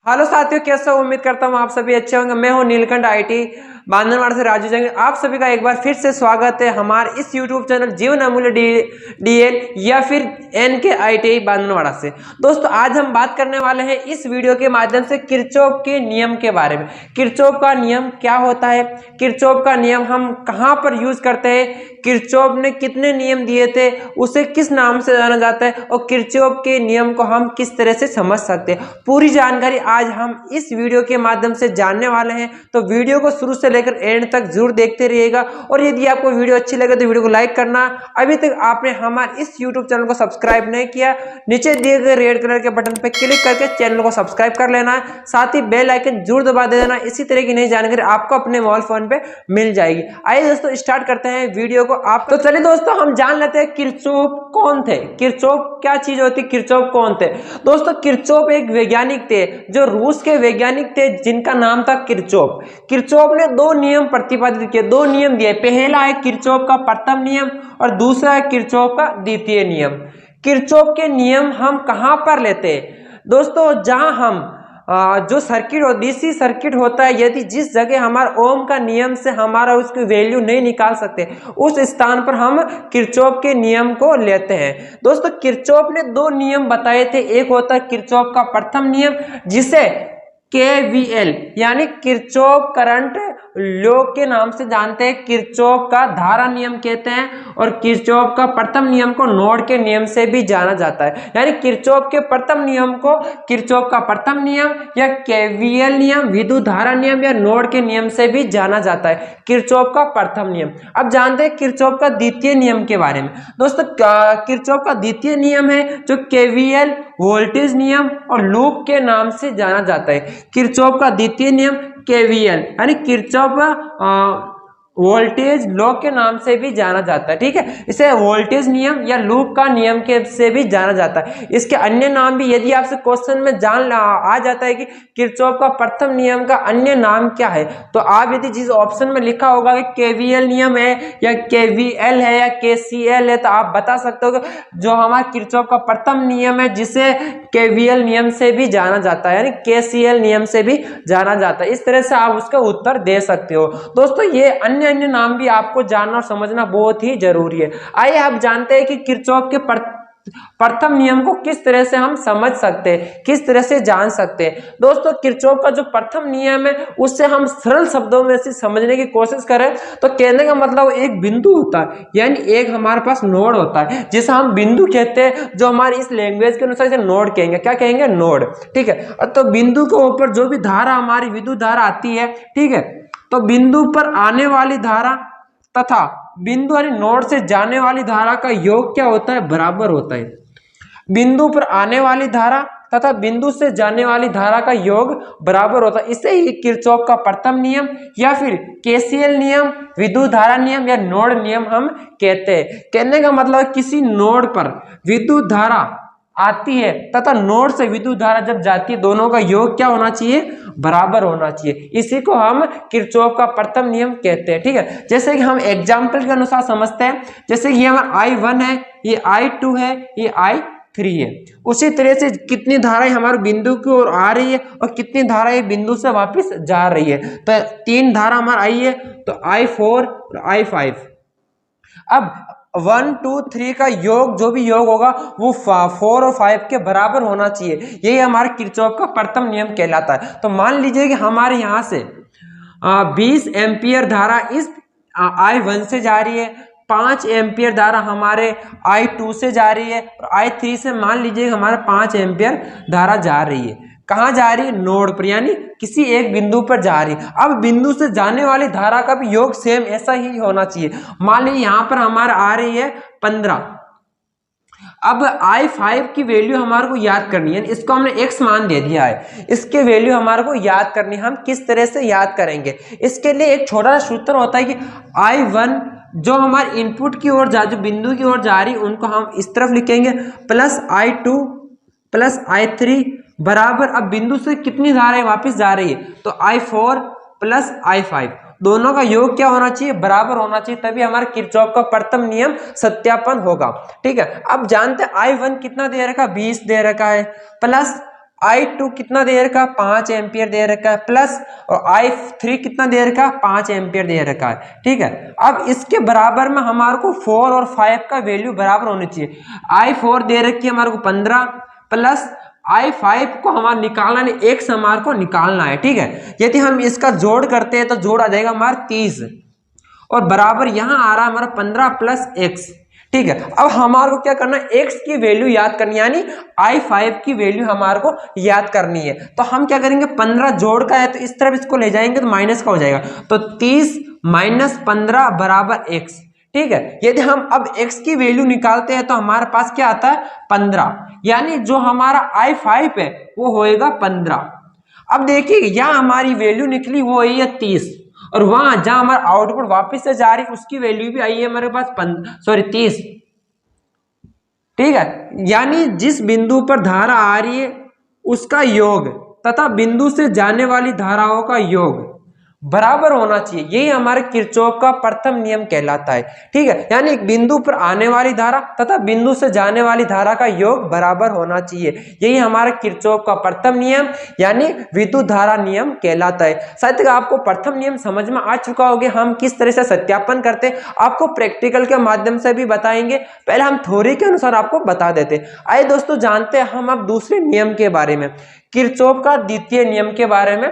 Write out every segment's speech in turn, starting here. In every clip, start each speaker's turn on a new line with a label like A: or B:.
A: Hello साथियों, कैसे हो? उम्मीद करता हूँ आप सभी अच्छे होंगे। मैं हूँ नीलकंठ आईटी बांधनवाड़ा से राजू जंग। आप सभी का एक बार फिर से स्वागत है हमारे इस यूट्यूब चैनल जीवन अमूल्य डीएल या फिर एनके आईटी बांधनवाड़ा से। दोस्तों, आज हम बात करने वाले हैं इस वीडियो के माध्यम से किरचॉफ के नियम के बारे में। किरचॉफ का नियम क्या होता है, किरचॉफ का नियम हम कहाँ पर यूज करते हैं, किरचॉफ ने कितने नियम दिए थे, उसे किस नाम से जाना जाता है और किरचॉफ के नियम को हम किस तरह से समझ सकते हैं, पूरी जानकारी आज हम इस वीडियो के माध्यम से जानने वाले हैं। तो वीडियो को शुरू से लेकर एंड तक जरूर देखते रहिएगा और यदि आपको वीडियो अच्छी लगे तो वीडियो को लाइक करना। अभी तक आपने हमारे इस यूट्यूब चैनल को सब्सक्राइब नहीं किया, नीचे दिए गए रेड कलर के बटन पर क्लिक करके चैनल को सब्सक्राइब कर लेना है, साथ ही बेल आइकन जरूर दबा दे देना। इसी तरह की नई जानकारी आपको अपने मोबाइल फोन पे मिल जाएगी। आइए दोस्तों, स्टार्ट करते हैं वीडियो को। आप तो चलिए दोस्तों, हम जान लेते हैं किरचॉफ कौन थे, किरचॉफ क्या चीज होती, किरचॉफ कौन थे। दोस्तों, किरचॉफ एक वैज्ञानिक थे जो रूस के वैज्ञानिक थे जिनका नाम था किरचॉफ। किरचॉफ ने दो नियम प्रतिपादित किए, दो नियम दिए। पहला है किरचॉफ का प्रथम नियम और दूसरा है किरचॉफ का द्वितीय नियम। किरचॉफ के नियम हम कहां पर लेते हैं दोस्तों? जहां हम जो सर्किट हो, डीसी सर्किट होता है, यदि जिस जगह हमारा ओम का नियम से हमारा उसकी वैल्यू नहीं निकाल सकते, उस स्थान पर हम किरचॉफ के नियम को लेते हैं। दोस्तों, किरचॉफ ने दो नियम बताए थे। एक होता है किरचॉफ का प्रथम नियम, जिसे केवीएल यानी किरचॉफ करंट लॉ के नाम से जानते हैं, किरचॉफ का धारा नियम कहते हैं, और किरचॉफ का प्रथम नियम को नोड के नियम से भी जाना जाता है। यानी किरचॉफ के प्रथम नियम को किरचॉफ का प्रथम नियम या केवीएल नियम, विद्युत धारा नियम या नोड के नियम से भी जाना जाता है, किरचॉफ का प्रथम नियम। अब जानते हैं किरचॉफ का द्वितीय नियम के बारे में। दोस्तों, किरचॉफ का द्वितीय नियम है जो केवीएल वोल्टेज नियम और लूप के नाम से जाना जाता है। किरचॉफ का द्वितीय नियम केवीएल यानी किरचॉफ वोल्टेज लॉ के नाम से भी जाना जाता है। ठीक है, इसे वोल्टेज नियम या लूप का नियम के से भी जाना जाता है। इसके अन्य नाम भी, यदि आपसे क्वेश्चन में आ जाता है कि किरचॉफ का प्रथम नियम का अन्य नाम क्या है, तो आप यदि जिस ऑप्शन में लिखा होगा कि केवीएल नियम है या केवीएल है या केसीएल है, तो आप बता सकते हो कि जो हमारा किरचॉफ का प्रथम नियम है जिसे केवीएल नियम से भी जाना जाता है, यानी केसीएल नियम से भी जाना जाता है। इस तरह से आप उसका उत्तर दे सकते हो। दोस्तों, ये अन्य नाम भी आपको जानना और समझना बहुत ही जरूरी है। आइए आप जानते हैं कि किरचॉफ के प्रथम नियम को किस तरह से हम समझ सकते हैं, किस तरह से जान सकते हैं। दोस्तों, किरचॉफ का जो प्रथम नियम है उससे हम सरल शब्दों में से समझने की कोशिश करें तो कहने का मतलब एक बिंदु होता है, यानी एक हमारे पास नोड होता है जिसे हम बिंदु कहते हैं, जो हमारी इस लैंग्वेज के अनुसार इसे नोड कहेंगे। क्या कहेंगे? नोड। ठीक है, तो बिंदु के ऊपर जो भी धारा हमारी विद्युत धारा आती है, ठीक है, तो बिंदु पर आने वाली धारा तथा बिंदु यानी नोड से जाने वाली धारा का योग क्या होता है? बराबर होता है। बिंदु पर आने वाली धारा तथा बिंदु से जाने वाली धारा का योग बराबर होता है। इसे ही किरचॉफ का प्रथम नियम या फिर केसीएल नियम, विद्युत धारा नियम या नोड नियम हम कहते हैं। कहने का मतलब किसी नोड पर विद्युत धारा आती है तथा नोड से विद्युत धारा जब जाती है, दोनों का योग क्या होना चाहिए? बराबर होना चाहिए। इसी को हम किरचॉफ का प्रथम नियम कहते हैं। ठीक है, जैसे कि हम एग्जाम्पल के अनुसार समझते हैं, जैसे कि ये हमारा I1 है, ये I2 है, ये I3 है। उसी तरह से कितनी धाराएं हमारे बिंदु की ओर आ रही है और कितनी धाराएं बिंदु से वापस जा रही है, तो तीन धारा हमारा आई है, तो I4 और I5। अब 1 2 3 का योग, जो भी योग होगा वो 4 और 5 के बराबर होना चाहिए। यही हमारे किरचॉफ का प्रथम नियम कहलाता है। तो मान लीजिए कि हमारे यहाँ से 20 एम्पियर धारा इस I1 से जा रही है, 5 एम्पियर धारा हमारे I2 से जा रही है और I3 से मान लीजिए हमारे 5 एम्पियर धारा जा रही है। कहाँ जा रही है? नोड पर, यानी किसी एक बिंदु पर जा रही है। अब बिंदु से जाने वाली धारा का भी योग सेम ऐसा ही होना चाहिए। मान लीजिए यहाँ पर हमारा आ रही है 15। अब I5 की वैल्यू हमारे को याद करनी है, इसको हमने x मान दे दिया है, इसके वैल्यू हमारे को याद करनी है। हम किस तरह से याद करेंगे? इसके लिए एक छोटा सा सूत्र होता है कि I1 जो हमारे इनपुट की ओर जो बिंदु की ओर जा रही है उनको हम इस तरफ लिखेंगे, प्लस I2 प्लस I3 बराबर, अब बिंदु से कितनी धाराएं वापस जा रही है, तो I4 प्लस I5, दोनों का योग क्या होना चाहिए? बराबर होना चाहिए, तभी हमारे किरचॉफ का प्रथम नियम सत्यापन होगा। ठीक है, अब जानते हैं I1 कितना दे रखा? 20 दे रखा है, प्लस I2 कितना दे रखा है 5 एम्पियर दे रखा है प्लस, और I3 कितना दे रखा है 5 एम्पियर दे रखा है। ठीक है, अब इसके बराबर में हमारे को 4 और 5 का वैल्यू बराबर होनी चाहिए। I4 दे रखी है हमारे को 15 प्लस I5 को हमारा निकालना नहीं, x हमारे को निकालना है। ठीक है, यदि हम इसका जोड़ करते हैं तो जोड़ आ जाएगा हमारा 30 और बराबर यहां आ रहा है हमारा 15 प्लस x। ठीक है, अब हमारे को क्या करना है, x की वैल्यू याद करनी है, यानी I5 की वैल्यू हमारे को याद करनी है। तो हम क्या करेंगे, 15 जोड़ का है तो इस तरफ इसको ले जाएंगे तो माइनस का हो जाएगा, तो 30 माइनस 15 बराबर x। ठीक है, यदि हम अब x की वैल्यू निकालते हैं तो हमारे पास क्या आता है 15, यानी जो हमारा I5 है वो होएगा 15। अब देखिए यहाँ हमारी वैल्यू निकली वो है 30, और वहां जहां हमारा आउटपुट वापस से जा रही उसकी वैल्यू भी आई है हमारे पास 30। ठीक है, यानी जिस बिंदु पर धारा आ रही है उसका योग तथा बिंदु से जाने वाली धाराओं का योग बराबर होना चाहिए, यही हमारे किरचॉफ का प्रथम नियम कहलाता है। ठीक है, यानी एक बिंदु पर आने वाली धारा तथा बिंदु से जाने वाली धारा का योग बराबर होना चाहिए, यही हमारे किरचॉफ का प्रथम नियम यानी विद्युत धारा नियम कहलाता है। शायद तक आपको प्रथम नियम समझ में आ चुका होगा, हम किस तरह से सत्यापन करते आपको प्रैक्टिकल के माध्यम से भी बताएंगे, पहले हम थ्योरी के अनुसार आपको बता देते। आइए दोस्तों जानते हैं हम अब दूसरे नियम के बारे में, किरचॉफ का द्वितीय नियम के बारे में।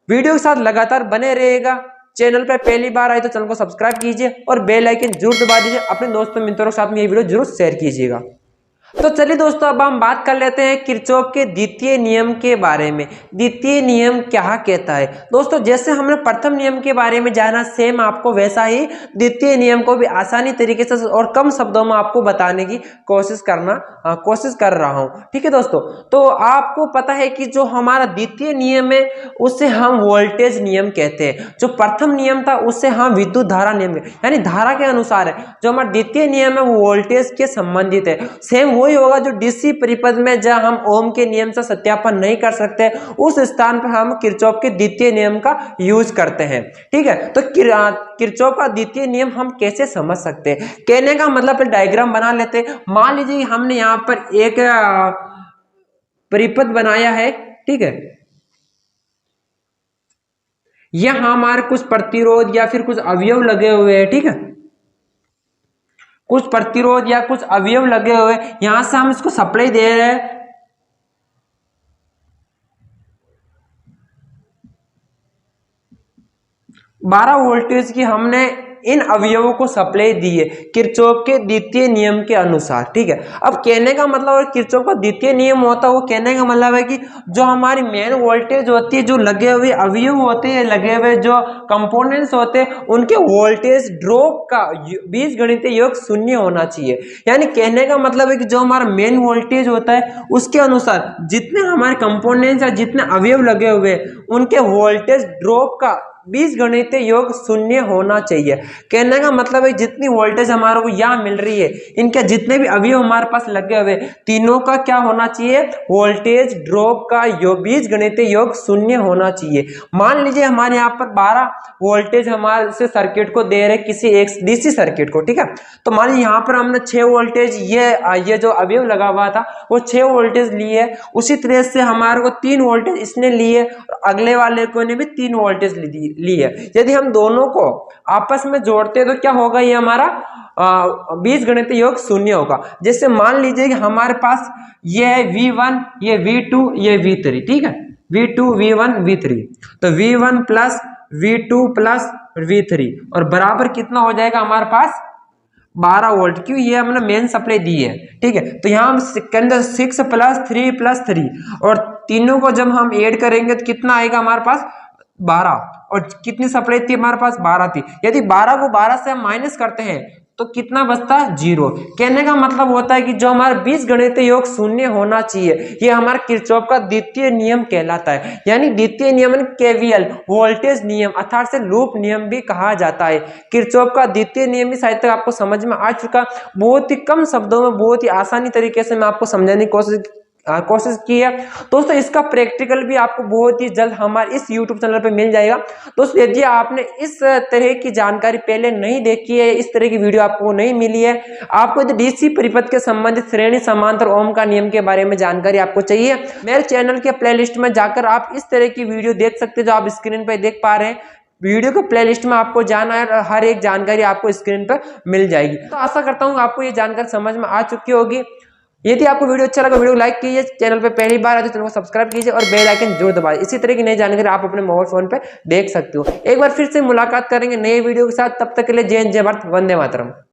A: वीडियो के साथ लगातार बने रहेगा। चैनल पर पहली बार आए तो चैनल को सब्सक्राइब कीजिए और बेल आइकन जरूर दबा दीजिए। अपने दोस्तों मित्रों के साथ में ये वीडियो जरूर शेयर कीजिएगा। तो चलिए दोस्तों अब हम बात कर लेते हैं किरचॉफ के द्वितीय नियम के बारे में। द्वितीय नियम क्या कहता है दोस्तों, जैसे हमने प्रथम नियम के बारे में जाना, सेम आपको वैसा ही द्वितीय नियम को भी आसानी तरीके से और कम शब्दों में आपको बताने की कोशिश कर रहा हूं। ठीक है दोस्तों, तो आपको पता है कि जो हमारा द्वितीय नियम है उसे हम वोल्टेज नियम कहते हैं, जो प्रथम नियम था उससे हम विद्युत धारा नियम, यानी धारा के अनुसार है। जो हमारा द्वितीय नियम है वो वोल्टेज के संबंधित है। सेम वही होगा जो डीसी परिपथ में जहां हम ओम के नियम से सत्यापन नहीं कर सकते, उस स्थान पर हम किरचॉफ के द्वितीय नियम का यूज करते हैं। ठीक है, तो किरचॉफ का द्वितीय नियम हम कैसे समझ सकते हैं, कहने का मतलब फिर डायग्राम बना लेते हैं। मान लीजिए हमने यहां पर एक परिपथ बनाया है। ठीक है, यहां हमारे कुछ प्रतिरोध या फिर कुछ अवयव लगे हुए हैं। ठीक है, कुछ प्रतिरोध या कुछ अवयव लगे हुए, यहां से हम इसको सप्लाई दे रहे हैं। बारह वोल्टेज की हमने इन अवयवों को सप्लाई दी है किरचॉफ के द्वितीय नियम के अनुसार। ठीक है, अब कहने का मतलब है किरचॉफ का द्वितीय नियम होता है, वो कहने का मतलब है कि जो हमारी मेन वोल्टेज होती है, जो लगे हुए अवयव होते हैं, लगे हुए जो कंपोनेंट्स होते हैं, उनके वोल्टेज ड्रॉप का बीजगणितीय योग शून्य होना चाहिए। यानी कहने का मतलब है कि जो हमारा मेन वोल्टेज होता है उसके अनुसार जितने हमारे कंपोनेंट्स या जितने अवयव लगे हुए उनके वोल्टेज ड्रॉप का बीजगणितीय योग शून्य होना चाहिए। कहने का मतलब है जितनी वोल्टेज हमारे को यहाँ मिल रही है, इनके जितने भी अवयव हमारे पास लगे हुए, तीनों का क्या होना चाहिए, वोल्टेज ड्रॉप का बीजगणितीय योग शून्य होना चाहिए। मान लीजिए हमारे यहाँ पर 12 वोल्टेज हमारे से सर्किट को दे रहे किसी एक डीसी सर्किट को। ठीक है, तो मान लीजिए यहाँ पर हमने 6 वोल्टेज ये जो अवयव लगा हुआ था वो 6 वोल्टेज लिए, उसी तरह से हमारे को 3 वोल्टेज इसने लिए, अगले वाले को ने भी 3 वोल्टेज ली है। यदि हम दोनों को आपस में जोड़ते हैं तो क्या होगा, ये हमारा बीजगणितीय योग शून्य होगा। जैसे मान लीजिए कि हमारे पास ये है V1, ये V2, ये V3। ठीक है, V2, V1, V3, तो V1 plus V2 plus V3 और बराबर कितना हो जाएगा हमारे पास 12 वोल्ट, क्यों, ये हमने मेन सप्लाई दी है। ठीक है, तो यहाँ हम 6 प्लस 3 प्लस 3 और तीनों को जब हम ऐड करेंगे तो कितना आएगा हमारे पास 12, और कितनी सप्लाई थी हमारे पास 12 थी। यदि 12 को 12 से हम माइनस करते हैं तो कितना बचता है 0। कहने का मतलब होता है कि जो हमारा बीजगणितीय योग शून्य होना चाहिए, ये हमारा किरचॉफ का द्वितीय नियम कहलाता है। यानी द्वितीय नियम केवीएल वोल्टेज नियम अर्थात से लूप नियम भी कहा जाता है। किरचॉफ का द्वितीय नियम भी शायद तक आपको समझ में आ चुका, बहुत ही कम शब्दों में बहुत ही आसानी तरीके से मैं आपको समझाने की कोशिश कोशिश की है दोस्तों, इसका प्रैक्टिकल भी आपको बहुत ही जल्द हमारे इस यूट्यूब चैनल पे मिल जाएगा। दोस्तों यदि आपने इस तरह की जानकारी पहले नहीं देखी है, इस तरह की वीडियो आपको नहीं मिली है, आपको यदि डीसी परिपथ के संबंधित श्रेणी समांतर ओम का नियम के बारे में जानकारी आपको चाहिए, मेरे चैनल के प्लेलिस्ट में जाकर आप इस तरह की वीडियो देख सकते हैं जो आप स्क्रीन पर देख पा रहे हैं। वीडियो के प्लेलिस्ट में आपको जाना है और हर एक जानकारी आपको स्क्रीन पर मिल जाएगी। तो आशा करता हूँ आपको ये जानकारी समझ में आ चुकी होगी। यदि आपको वीडियो अच्छा लगा, वीडियो लाइक कीजिए, चैनल पे पहली बार आए तो चैनल को सब्सक्राइब कीजिए और बेल आइकन जरूर दबाइए। इसी तरह की नई जानकारी आप अपने मोबाइल फोन पे देख सकते हो। एक बार फिर से मुलाकात करेंगे नए वीडियो के साथ, तब तक के लिए जय हिंद, जय भारत, वंदे मातरम।